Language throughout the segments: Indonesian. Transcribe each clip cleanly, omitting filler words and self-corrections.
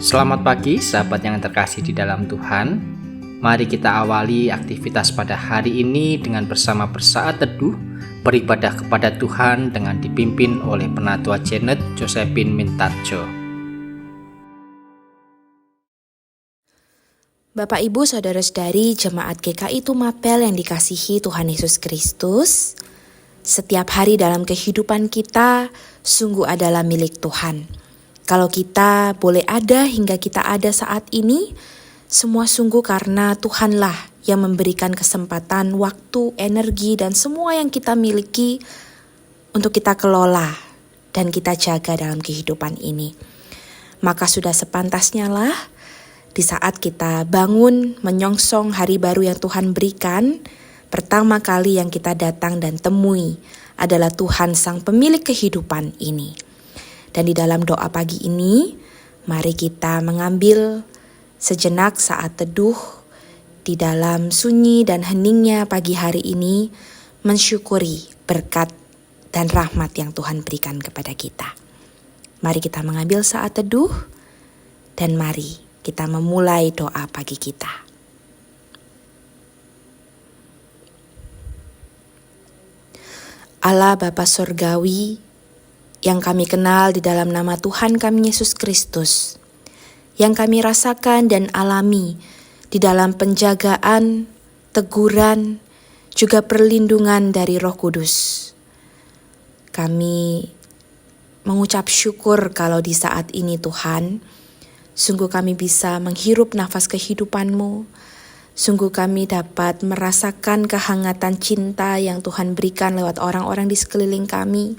Selamat pagi sahabat yang terkasih di dalam Tuhan. Mari kita awali aktivitas pada hari ini dengan bersama bersaat teduh, beribadah kepada Tuhan dengan dipimpin oleh Penatua Janet Josephine Mintarjo. Bapak, Ibu, Saudara-saudari Jemaat GKI Tumapel yang dikasihi Tuhan Yesus Kristus, setiap hari dalam kehidupan kita sungguh adalah milik Tuhan. Kalau kita boleh ada hingga kita ada saat ini, semua sungguh karena Tuhanlah yang memberikan kesempatan, waktu, energi, dan semua yang kita miliki untuk kita kelola dan kita jaga dalam kehidupan ini. Maka sudah sepantasnya lah di saat kita bangun menyongsong hari baru yang Tuhan berikan, pertama kali yang kita datang dan temui adalah Tuhan Sang Pemilik kehidupan ini. Dan di dalam doa pagi ini, mari kita mengambil sejenak saat teduh di dalam sunyi dan heningnya pagi hari ini, mensyukuri berkat dan rahmat yang Tuhan berikan kepada kita. Mari kita mengambil saat teduh dan mari kita memulai doa pagi kita. Allah Bapa Surgawi, yang kami kenal di dalam nama Tuhan kami Yesus Kristus, yang kami rasakan dan alami di dalam penjagaan, teguran, juga perlindungan dari Roh Kudus. Kami mengucap syukur kalau di saat ini Tuhan, sungguh kami bisa menghirup nafas kehidupan-Mu, sungguh kami dapat merasakan kehangatan cinta yang Tuhan berikan lewat orang-orang di sekeliling kami.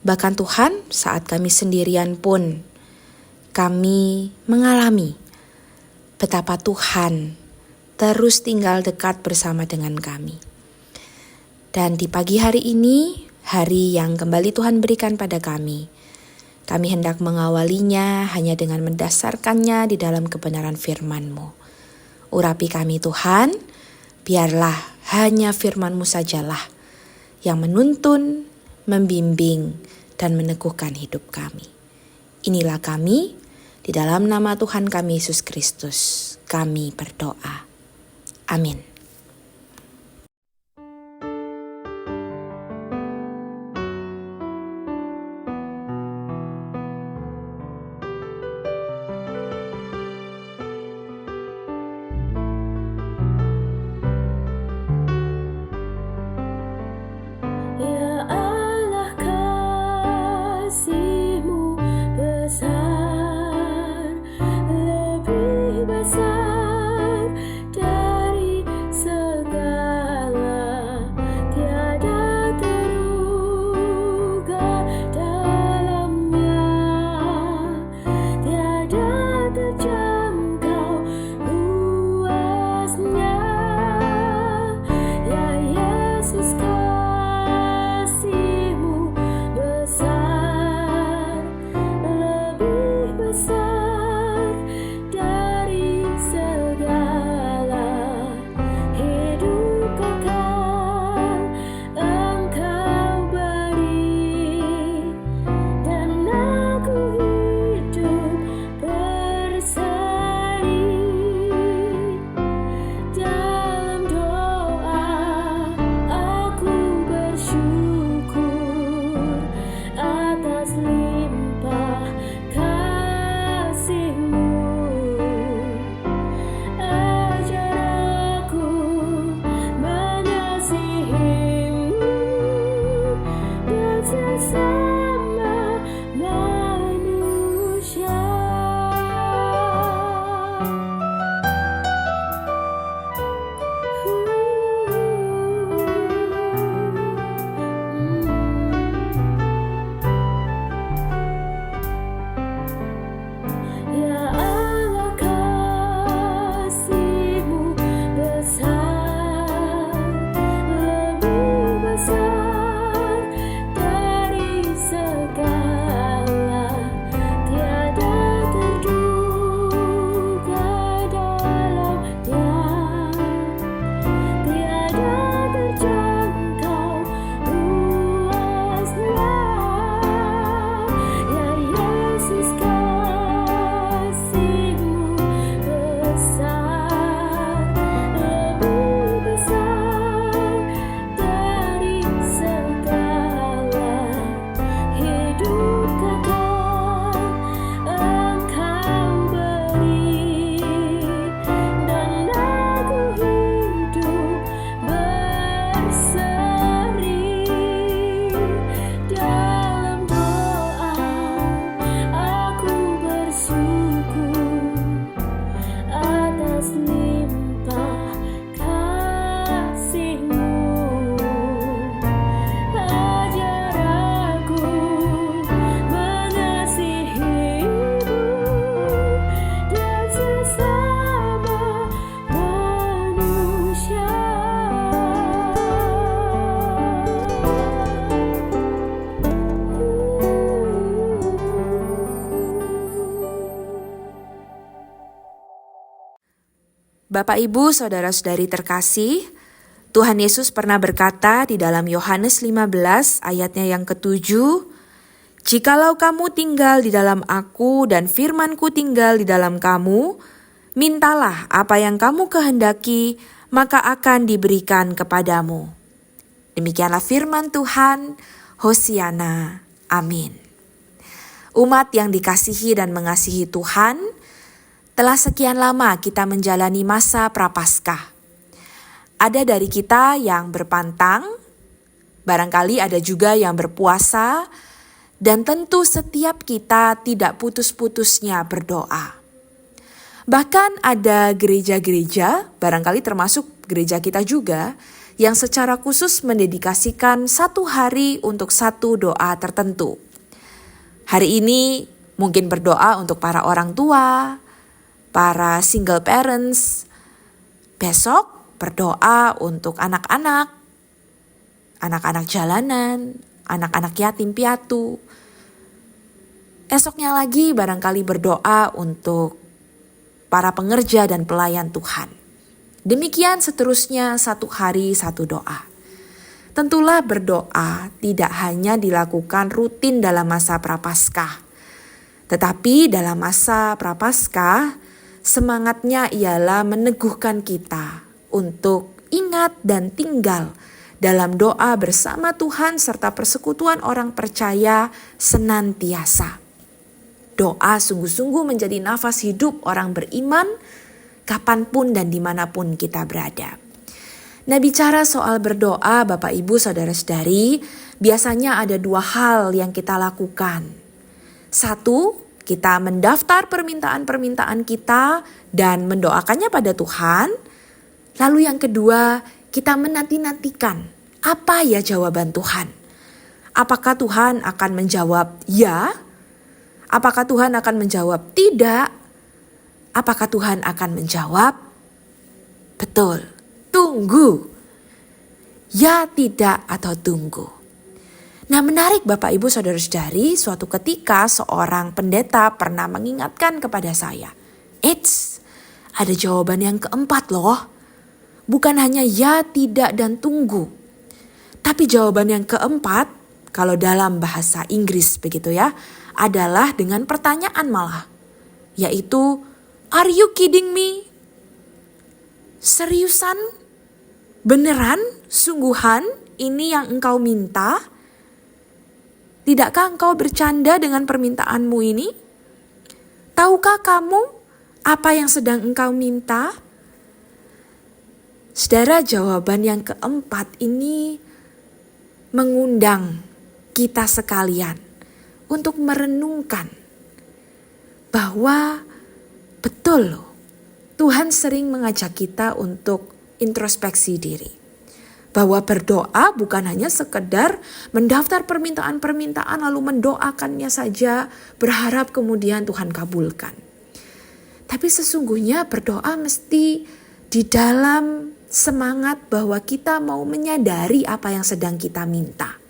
Bahkan Tuhan, saat kami sendirian pun, kami mengalami betapa Tuhan terus tinggal dekat bersama dengan kami. Dan di pagi hari ini, hari yang kembali Tuhan berikan pada kami hendak mengawalinya hanya dengan mendasarkannya di dalam kebenaran firman-Mu. Urapi kami Tuhan, biarlah hanya firman-Mu sajalah yang menuntun, membimbing, dan meneguhkan hidup kami. Inilah kami, di dalam nama Tuhan kami Yesus Kristus, kami berdoa. Amin. Bapak, Ibu, Saudara-saudari terkasih, Tuhan Yesus pernah berkata di dalam Yohanes 15 ayatnya yang ke-7, "Jikalau kamu tinggal di dalam Aku dan firman-Ku tinggal di dalam kamu, mintalah apa yang kamu kehendaki, maka akan diberikan kepadamu." Demikianlah firman Tuhan. Hosiana. Amin. Umat yang dikasihi dan mengasihi Tuhan, telah sekian lama kita menjalani masa Prapaskah. Ada dari kita yang berpantang, barangkali ada juga yang berpuasa, dan tentu setiap kita tidak putus-putusnya berdoa. Bahkan ada gereja-gereja, barangkali termasuk gereja kita juga, yang secara khusus mendedikasikan satu hari untuk satu doa tertentu. Hari ini mungkin berdoa untuk para orang tua, para single parents. Besok berdoa untuk anak-anak, anak-anak jalanan, anak-anak yatim piatu. Esoknya lagi barangkali berdoa untuk para pengerja dan pelayan Tuhan. Demikian seterusnya, satu hari satu doa. Tentulah berdoa tidak hanya dilakukan rutin dalam masa Prapaskah. Tetapi dalam masa Prapaskah, semangatnya ialah meneguhkan kita untuk ingat dan tinggal dalam doa bersama Tuhan serta persekutuan orang percaya senantiasa. Doa sungguh-sungguh menjadi nafas hidup orang beriman kapanpun dan dimanapun kita berada. Nah, bicara soal berdoa, Bapak, Ibu, Saudara-saudari, biasanya ada dua hal yang kita lakukan. Satu, kita mendaftar permintaan-permintaan kita dan mendoakannya pada Tuhan. Lalu yang kedua, kita menanti-nantikan apa ya jawaban Tuhan. Apakah Tuhan akan menjawab ya? Apakah Tuhan akan menjawab tidak? Apakah Tuhan akan menjawab betul? Tunggu. Ya, tidak, atau tunggu. Nah, menarik Bapak, Ibu, Saudara-saudari, suatu ketika seorang pendeta pernah mengingatkan kepada saya, "Eits, ada jawaban yang keempat loh. Bukan hanya ya, tidak, dan tunggu. Tapi jawaban yang keempat, kalau dalam bahasa Inggris begitu ya, adalah dengan pertanyaan malah. Yaitu, are you kidding me? Seriusan? Beneran? Sungguhan? Ini yang engkau minta? Tidakkah engkau bercanda dengan permintaanmu ini? Tahukah kamu apa yang sedang engkau minta?" Saudara, jawaban yang keempat ini mengundang kita sekalian untuk merenungkan bahwa betul loh, Tuhan sering mengajak kita untuk introspeksi diri. Bahwa berdoa bukan hanya sekedar mendaftar permintaan-permintaan lalu mendoakannya saja berharap kemudian Tuhan kabulkan. Tapi sesungguhnya berdoa mesti di dalam semangat bahwa kita mau menyadari apa yang sedang kita minta.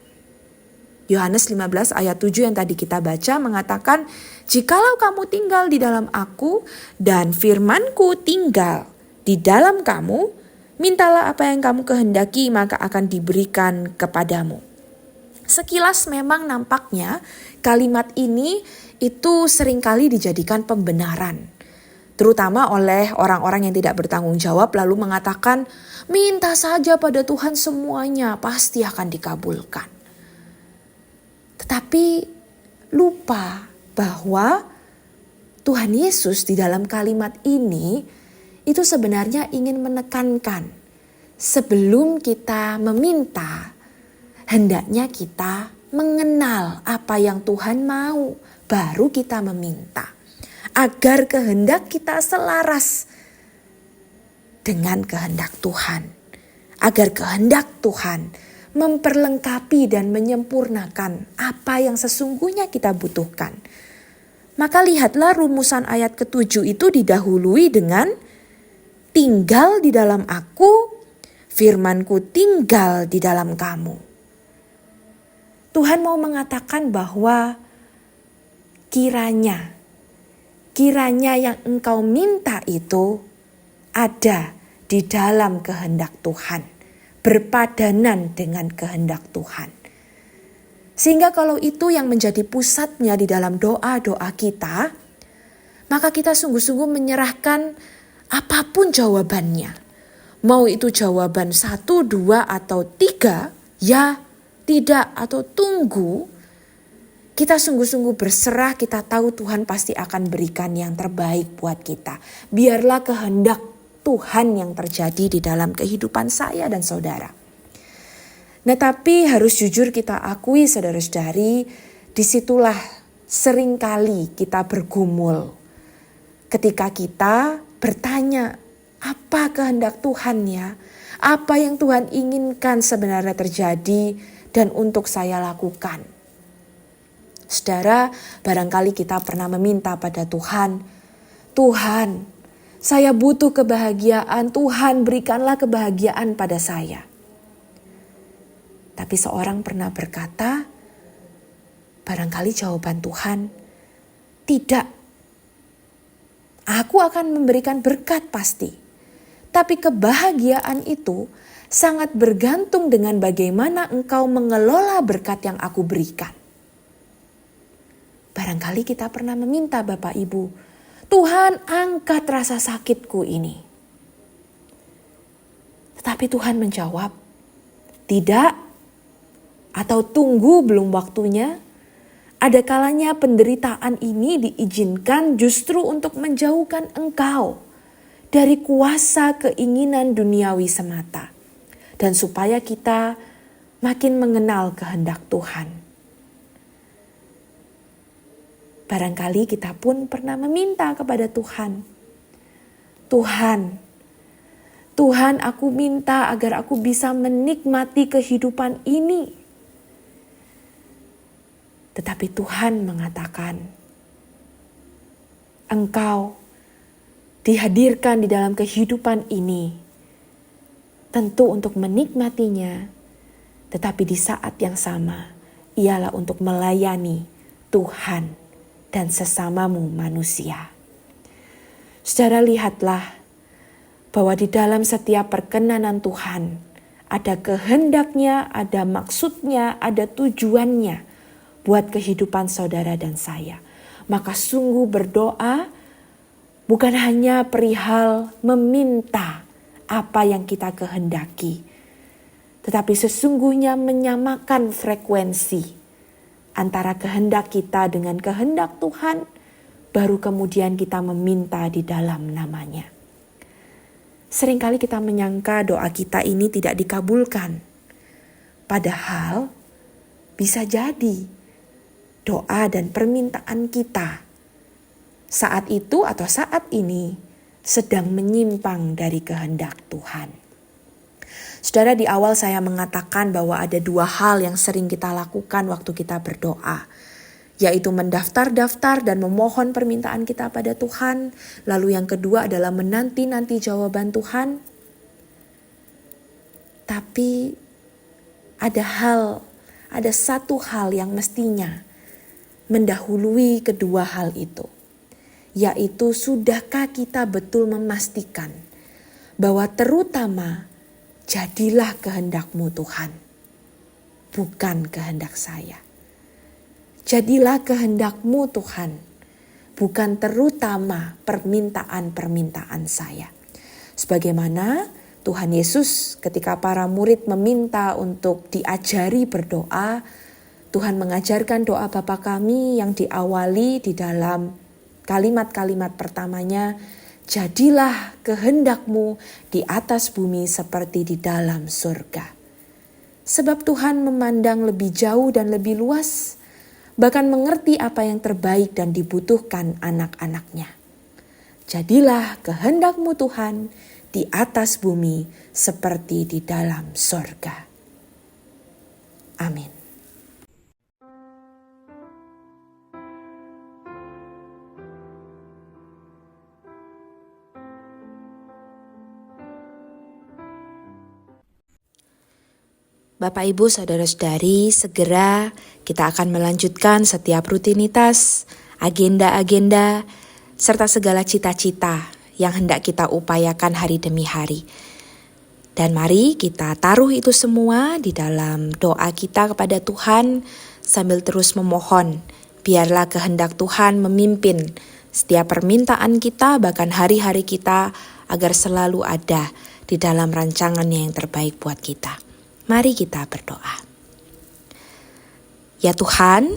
Yohanes 15 ayat 7 yang tadi kita baca mengatakan, "Jikalau kamu tinggal di dalam Aku dan firman-Ku tinggal di dalam kamu, mintalah apa yang kamu kehendaki, maka akan diberikan kepadamu." Sekilas memang nampaknya kalimat ini itu seringkali dijadikan pembenaran. Terutama oleh orang-orang yang tidak bertanggung jawab lalu mengatakan, "Minta saja pada Tuhan semuanya, pasti akan dikabulkan." Tetapi lupa bahwa Tuhan Yesus di dalam kalimat ini itu sebenarnya ingin menekankan, sebelum kita meminta, hendaknya kita mengenal apa yang Tuhan mau, baru kita meminta. Agar kehendak kita selaras dengan kehendak Tuhan. Agar kehendak Tuhan memperlengkapi dan menyempurnakan apa yang sesungguhnya kita butuhkan. Maka lihatlah rumusan ayat ke-7 itu didahului dengan tinggal di dalam Aku, firman-Ku tinggal di dalam kamu. Tuhan mau mengatakan bahwa kiranya yang engkau minta itu ada di dalam kehendak Tuhan, berpadanan dengan kehendak Tuhan. Sehingga kalau itu yang menjadi pusatnya di dalam doa-doa kita, maka kita sungguh-sungguh menyerahkan apapun jawabannya. Mau itu jawaban 1, 2, atau 3, ya, tidak, atau tunggu. Kita sungguh-sungguh berserah, kita tahu Tuhan pasti akan berikan yang terbaik buat kita. Biarlah kehendak Tuhan yang terjadi di dalam kehidupan saya dan saudara. Nah, tapi harus jujur kita akui saudara-saudari, disitulah seringkali kita bergumul. Ketika kita bertanya, apa kehendak Tuhan ya? Apa yang Tuhan inginkan sebenarnya terjadi dan untuk saya lakukan? Saudara, barangkali kita pernah meminta pada Tuhan, Tuhan, saya butuh kebahagiaan, Tuhan berikanlah kebahagiaan pada saya. Tapi seorang pernah berkata, barangkali jawaban Tuhan, tidak. Aku akan memberikan berkat pasti. Tapi kebahagiaan itu sangat bergantung dengan bagaimana engkau mengelola berkat yang aku berikan. Barangkali kita pernah meminta Bapak Ibu, Tuhan angkat rasa sakitku ini. Tetapi Tuhan menjawab, tidak. Atau tunggu belum waktunya. Ada kalanya penderitaan ini diizinkan justru untuk menjauhkan engkau dari kuasa keinginan duniawi semata. Dan supaya kita makin mengenal kehendak Tuhan. Barangkali kita pun pernah meminta kepada Tuhan. Tuhan aku minta agar aku bisa menikmati kehidupan ini. Tetapi Tuhan mengatakan, engkau dihadirkan di dalam kehidupan ini tentu untuk menikmatinya, tetapi di saat yang sama ialah untuk melayani Tuhan dan sesamamu manusia. Saudara, lihatlah bahwa di dalam setiap perkenanan Tuhan ada kehendaknya, ada maksudnya, ada tujuannya buat kehidupan saudara dan saya. Maka sungguh berdoa bukan hanya perihal meminta apa yang kita kehendaki, tetapi sesungguhnya menyamakan frekuensi antara kehendak kita dengan kehendak Tuhan, baru kemudian kita meminta di dalam namanya. Seringkali kita menyangka doa kita ini tidak dikabulkan. Padahal bisa jadi doa dan permintaan kita saat itu atau saat ini sedang menyimpang dari kehendak Tuhan. Saudara, di awal saya mengatakan bahwa ada 2 hal yang sering kita lakukan waktu kita berdoa, yaitu mendaftar-daftar dan memohon permintaan kita pada Tuhan. Lalu yang kedua adalah menanti-nanti jawaban Tuhan. Tapi ada satu hal yang mestinya mendahului kedua hal itu, yaitu sudahkah kita betul memastikan bahwa terutama jadilah kehendak-Mu Tuhan, bukan kehendak saya. Jadilah kehendak-Mu Tuhan, bukan terutama permintaan-permintaan saya. Sebagaimana Tuhan Yesus ketika para murid meminta untuk diajari berdoa, Tuhan mengajarkan doa Bapa kami yang diawali di dalam kalimat-kalimat pertamanya, jadilah kehendak-Mu di atas bumi seperti di dalam surga. Sebab Tuhan memandang lebih jauh dan lebih luas, bahkan mengerti apa yang terbaik dan dibutuhkan anak-anaknya. Jadilah kehendak-Mu Tuhan di atas bumi seperti di dalam surga. Amin. Bapak, Ibu, Saudara-saudari, segera kita akan melanjutkan setiap rutinitas, agenda-agenda, serta segala cita-cita yang hendak kita upayakan hari demi hari. Dan mari kita taruh itu semua di dalam doa kita kepada Tuhan sambil terus memohon, biarlah kehendak Tuhan memimpin setiap permintaan kita, bahkan hari-hari kita, agar selalu ada di dalam rancangannya yang terbaik buat kita. Mari kita berdoa. Ya Tuhan,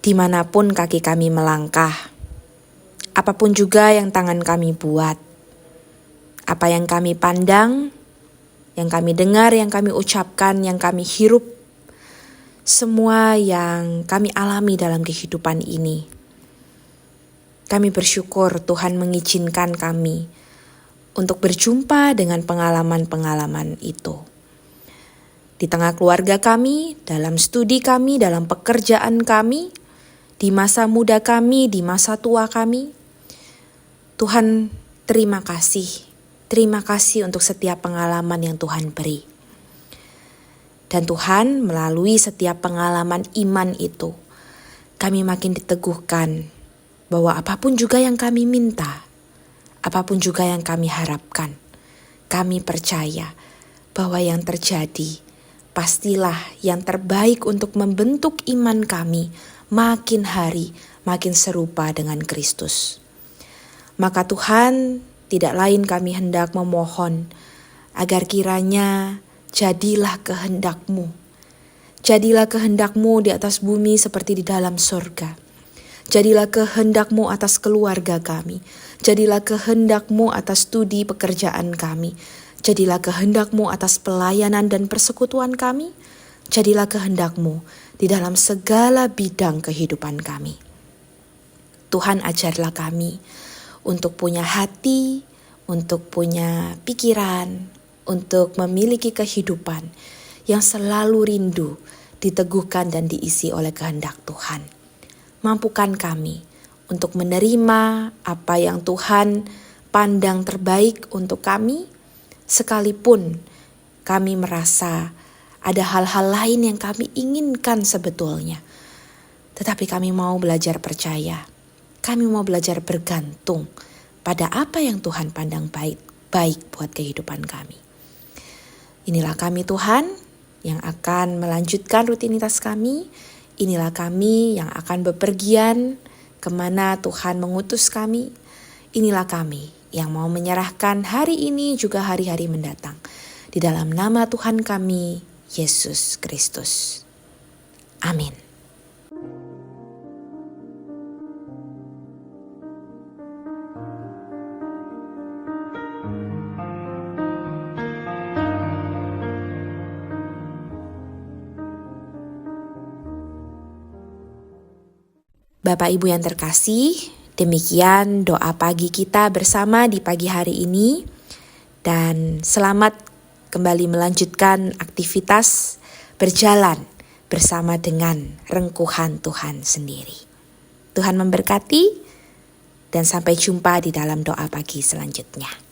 dimanapun kaki kami melangkah, apapun juga yang tangan kami buat, apa yang kami pandang, yang kami dengar, yang kami ucapkan, yang kami hirup, semua yang kami alami dalam kehidupan ini, kami bersyukur Tuhan mengizinkan kami untuk berjumpa dengan pengalaman-pengalaman itu. Di tengah keluarga kami, dalam studi kami, dalam pekerjaan kami, di masa muda kami, di masa tua kami, Tuhan terima kasih. Terima kasih untuk setiap pengalaman yang Tuhan beri. Dan Tuhan melalui setiap pengalaman iman itu, kami makin diteguhkan bahwa apapun juga yang kami minta, apapun juga yang kami harapkan, kami percaya bahwa yang terjadi pastilah yang terbaik untuk membentuk iman kami makin hari makin serupa dengan Kristus. Maka Tuhan, tidak lain kami hendak memohon agar kiranya jadilah kehendak-Mu. Jadilah kehendak-Mu di atas bumi seperti di dalam surga. Jadilah kehendak-Mu atas keluarga kami. Jadilah kehendak-Mu atas studi pekerjaan kami. Jadilah kehendak-Mu atas pelayanan dan persekutuan kami. Jadilah kehendak-Mu di dalam segala bidang kehidupan kami. Tuhan, ajarlah kami untuk punya hati, untuk punya pikiran, untuk memiliki kehidupan yang selalu rindu, diteguhkan dan diisi oleh kehendak Tuhan. Mampukan kami untuk menerima apa yang Tuhan pandang terbaik untuk kami, sekalipun kami merasa ada hal-hal lain yang kami inginkan sebetulnya. Tetapi kami mau belajar percaya. Kami mau belajar bergantung pada apa yang Tuhan pandang baik buat kehidupan kami. Inilah kami Tuhan yang akan melanjutkan rutinitas kami. Inilah kami yang akan bepergian kemana Tuhan mengutus kami. Inilah kami yang mau menyerahkan hari ini juga hari-hari mendatang. Di dalam nama Tuhan kami, Yesus Kristus. Amin. Bapak Ibu yang terkasih, demikian doa pagi kita bersama di pagi hari ini. Dan selamat kembali melanjutkan aktivitas berjalan bersama dengan rengkuhan Tuhan sendiri. Tuhan memberkati dan sampai jumpa di dalam doa pagi selanjutnya.